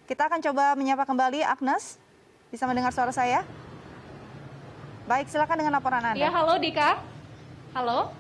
Kita akan coba menyapa kembali Agnes. Bisa mendengar suara saya? Baik, silakan dengan laporan Anda. Ya, halo Dika. Halo.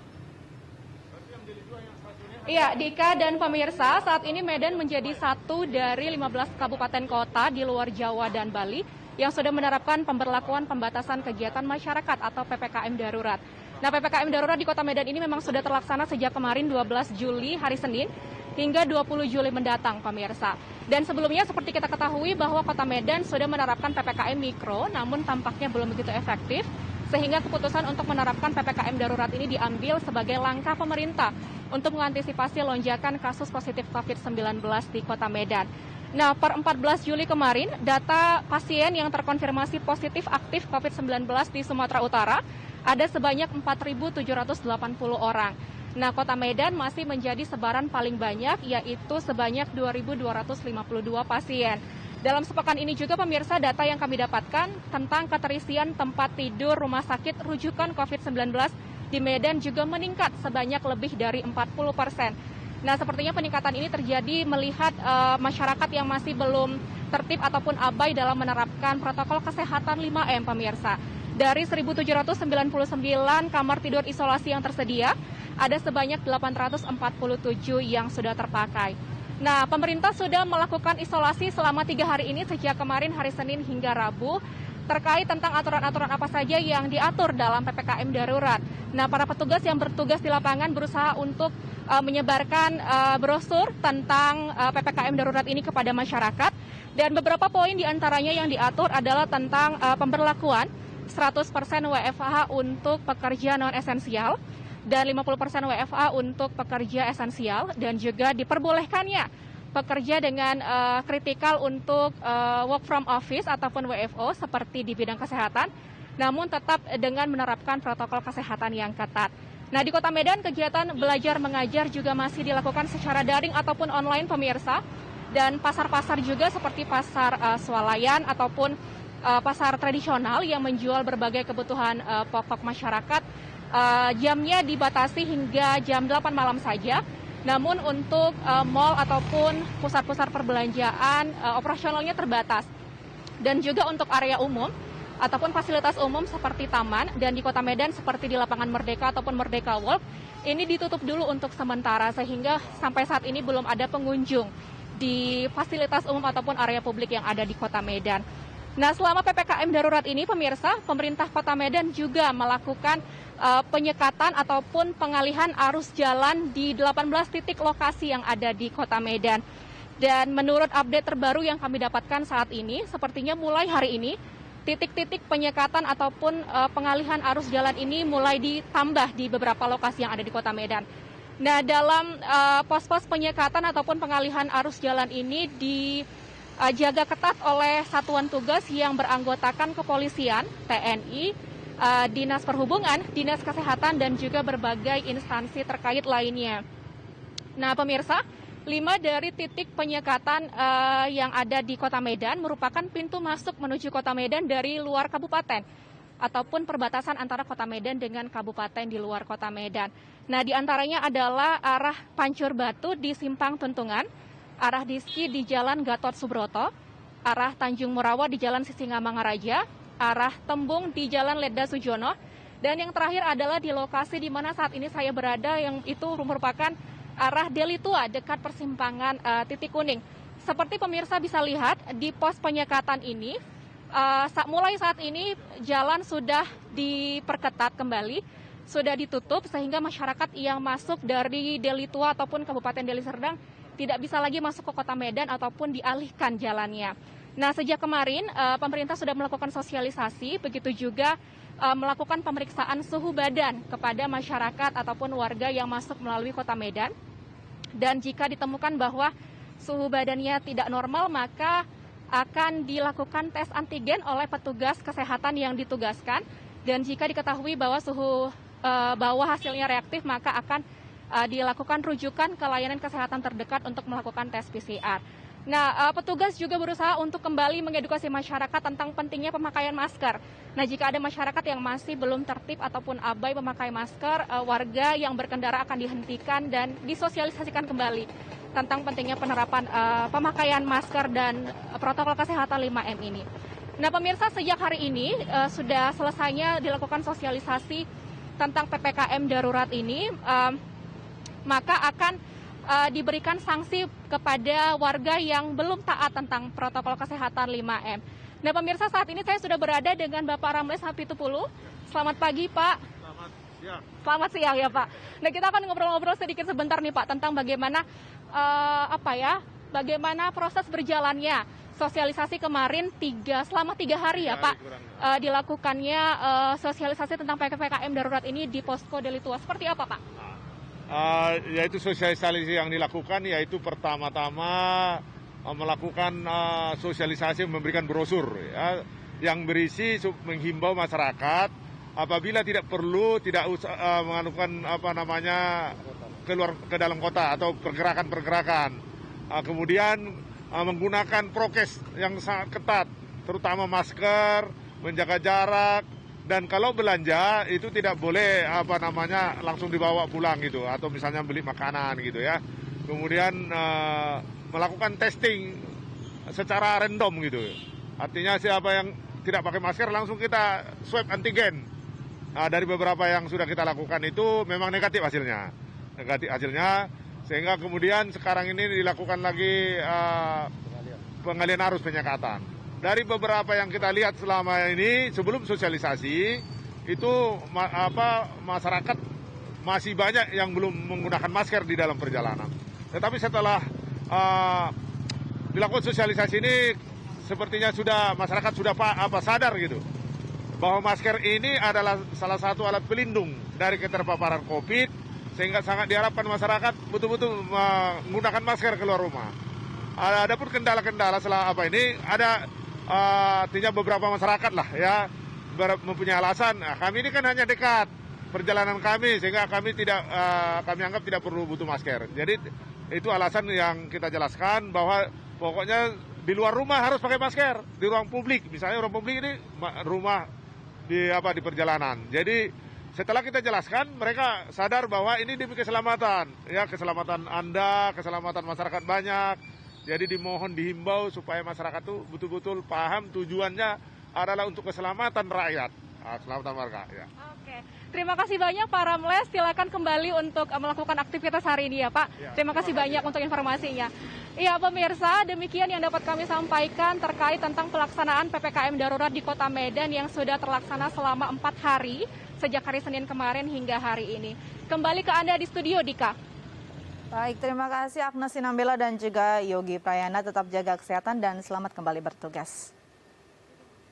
Iya, Dika dan pemirsa, saat ini Medan menjadi satu dari 15 kabupaten kota di luar Jawa dan Bali yang sudah menerapkan pemberlakuan pembatasan kegiatan masyarakat atau PPKM darurat. Nah, PPKM darurat di Kota Medan ini memang sudah terlaksana sejak kemarin 12 Juli hari Senin hingga 20 Juli mendatang, pemirsa. Dan sebelumnya seperti kita ketahui bahwa Kota Medan sudah menerapkan PPKM Mikro, namun tampaknya belum begitu efektif, sehingga keputusan untuk menerapkan PPKM darurat ini diambil sebagai langkah pemerintah untuk mengantisipasi lonjakan kasus positif COVID-19 di Kota Medan. Nah, per 14 Juli kemarin, data pasien yang terkonfirmasi positif aktif COVID-19 di Sumatera Utara ada sebanyak 4.780 orang. Nah, Kota Medan masih menjadi sebaran paling banyak, yaitu sebanyak 2.252 pasien. Dalam sepekan ini juga pemirsa, data yang kami dapatkan tentang keterisian tempat tidur rumah sakit rujukan COVID-19 di Medan juga meningkat sebanyak lebih dari 40%. Nah, sepertinya peningkatan ini terjadi melihat masyarakat yang masih belum tertib ataupun abai dalam menerapkan protokol kesehatan 5M, pemirsa. Dari 1.799 kamar tidur isolasi yang tersedia, ada sebanyak 847 yang sudah terpakai. Nah, pemerintah sudah melakukan isolasi selama 3 hari ini sejak kemarin hari Senin hingga Rabu terkait tentang aturan-aturan apa saja yang diatur dalam PPKM darurat. Nah, para petugas yang bertugas di lapangan berusaha untuk menyebarkan brosur tentang PPKM darurat ini kepada masyarakat. Dan beberapa poin diantaranya yang diatur adalah tentang pemberlakuan 100% WFH untuk pekerja non-esensial dan 50% WFA untuk pekerja esensial, dan juga diperbolehkannya pekerja dengan kritikal untuk work from office ataupun WFO seperti di bidang kesehatan, namun tetap dengan menerapkan protokol kesehatan yang ketat. Nah, di Kota Medan kegiatan belajar mengajar juga masih dilakukan secara daring ataupun online, pemirsa, dan pasar-pasar juga seperti pasar swalayan ataupun pasar tradisional yang menjual berbagai kebutuhan pokok masyarakat jamnya dibatasi hingga jam 8 malam saja. Namun untuk mal ataupun pusat-pusat perbelanjaan operasionalnya terbatas. Dan juga untuk area umum ataupun fasilitas umum seperti taman dan di Kota Medan seperti di Lapangan Merdeka ataupun Merdeka Walk ini ditutup dulu untuk sementara, sehingga sampai saat ini belum ada pengunjung di fasilitas umum ataupun area publik yang ada di Kota Medan. Nah, selama PPKM darurat ini, pemirsa, pemerintah Kota Medan juga melakukan penyekatan ataupun pengalihan arus jalan di 18 titik lokasi yang ada di Kota Medan. Dan menurut update terbaru yang kami dapatkan saat ini, sepertinya mulai hari ini, titik-titik penyekatan ataupun pengalihan arus jalan ini mulai ditambah di beberapa lokasi yang ada di Kota Medan. Nah, dalam pos-pos penyekatan ataupun pengalihan arus jalan ini dijaga ketat oleh satuan tugas yang beranggotakan kepolisian, TNI, Dinas Perhubungan, Dinas Kesehatan, dan juga berbagai instansi terkait lainnya. Nah, pemirsa, 5 dari titik penyekatan yang ada di Kota Medan merupakan pintu masuk menuju Kota Medan dari luar kabupaten ataupun perbatasan antara Kota Medan dengan kabupaten di luar Kota Medan. Nah, diantaranya adalah arah Pancur Batu di Simpang Tuntungan, arah Diski di Jalan Gatot Subroto, arah Tanjung Morawa di Jalan Sisingamangaraja, arah Tembung di Jalan Ledda Sujono, dan yang terakhir adalah di lokasi di mana saat ini saya berada, yang itu merupakan arah Deli Tua dekat persimpangan Titik Kuning. Seperti pemirsa bisa lihat di pos penyekatan ini, mulai saat ini jalan sudah diperketat kembali, sudah ditutup sehingga masyarakat yang masuk dari Deli Tua ataupun Kabupaten Deli Serdang tidak bisa lagi masuk ke Kota Medan ataupun dialihkan jalannya. Nah, sejak kemarin pemerintah sudah melakukan sosialisasi, begitu juga melakukan pemeriksaan suhu badan kepada masyarakat ataupun warga yang masuk melalui Kota Medan. Dan jika ditemukan bahwa suhu badannya tidak normal, maka akan dilakukan tes antigen oleh petugas kesehatan yang ditugaskan. Dan jika diketahui bahwa bahwa hasilnya reaktif, maka akan dilakukan rujukan ke layanan kesehatan terdekat untuk melakukan tes PCR. Nah, petugas juga berusaha untuk kembali mengedukasi masyarakat tentang pentingnya pemakaian masker. Nah, jika ada masyarakat yang masih belum tertib ataupun abai memakai masker, warga yang berkendara akan dihentikan dan disosialisasikan kembali tentang pentingnya penerapan pemakaian masker dan protokol kesehatan 5M ini. Nah, pemirsa, sejak hari ini sudah selesainya dilakukan sosialisasi tentang PPKM darurat ini, maka akan diberikan sanksi kepada warga yang belum taat tentang protokol kesehatan 5M. Nah, pemirsa, saat ini saya sudah berada dengan Bapak Ramles Hapitupulu. Selamat pagi, Pak. Selamat siang ya, Pak. Nah, kita akan ngobrol-ngobrol sedikit sebentar nih, Pak, tentang bagaimana bagaimana proses berjalannya sosialisasi kemarin selama 3 hari ya, Pak, dilakukannya sosialisasi tentang PPKM darurat ini di Posko Deli Tua. Seperti apa, Pak? Yaitu sosialisasi yang dilakukan, yaitu pertama-tama melakukan sosialisasi, memberikan brosur ya, yang berisi menghimbau masyarakat apabila tidak perlu, tidak usah melakukan keluar ke dalam kota atau pergerakan-pergerakan. Kemudian menggunakan prokes yang sangat ketat, terutama masker, menjaga jarak, dan kalau belanja itu tidak boleh langsung dibawa pulang gitu, atau misalnya beli makanan gitu ya. Kemudian melakukan testing secara random gitu, artinya siapa yang tidak pakai masker langsung kita swab antigen. Dari beberapa yang sudah kita lakukan itu memang negatif hasilnya, sehingga kemudian sekarang ini dilakukan lagi pengalian arus penyekatan. Dari beberapa yang kita lihat selama ini sebelum sosialisasi itu masyarakat masih banyak yang belum menggunakan masker di dalam perjalanan. Tetapi setelah dilakukan sosialisasi ini sepertinya masyarakat sudah sadar gitu bahwa masker ini adalah salah satu alat pelindung dari keterpaparan COVID, sehingga sangat diharapkan masyarakat betul-betul menggunakan masker keluar rumah. Ada pun kendala-kendala artinya beberapa masyarakat lah ya mempunyai alasan. Nah, kami ini kan hanya dekat perjalanan kami, sehingga kami anggap tidak perlu butuh masker. Jadi itu alasan yang kita jelaskan bahwa pokoknya di luar rumah harus pakai masker, di ruang publik, misalnya ruang publik ini rumah di perjalanan. Jadi setelah kita jelaskan, mereka sadar bahwa ini demi keselamatan, ya keselamatan Anda, keselamatan masyarakat banyak. Jadi dihimbau supaya masyarakat itu betul-betul paham tujuannya adalah untuk keselamatan rakyat, keselamatan warga. Ya. Oke, terima kasih banyak Pak Ramles. Silakan kembali untuk melakukan aktivitas hari ini ya, Pak. Ya, terima kasih banyak untuk informasinya. Iya, pemirsa, demikian yang dapat kami sampaikan terkait tentang pelaksanaan PPKM darurat di Kota Medan yang sudah terlaksana selama 4 hari sejak hari Senin kemarin hingga hari ini. Kembali ke Anda di studio, Dika. Baik, terima kasih Agnes Sinambela dan juga Yogi Prayana. Tetap jaga kesehatan dan selamat kembali bertugas.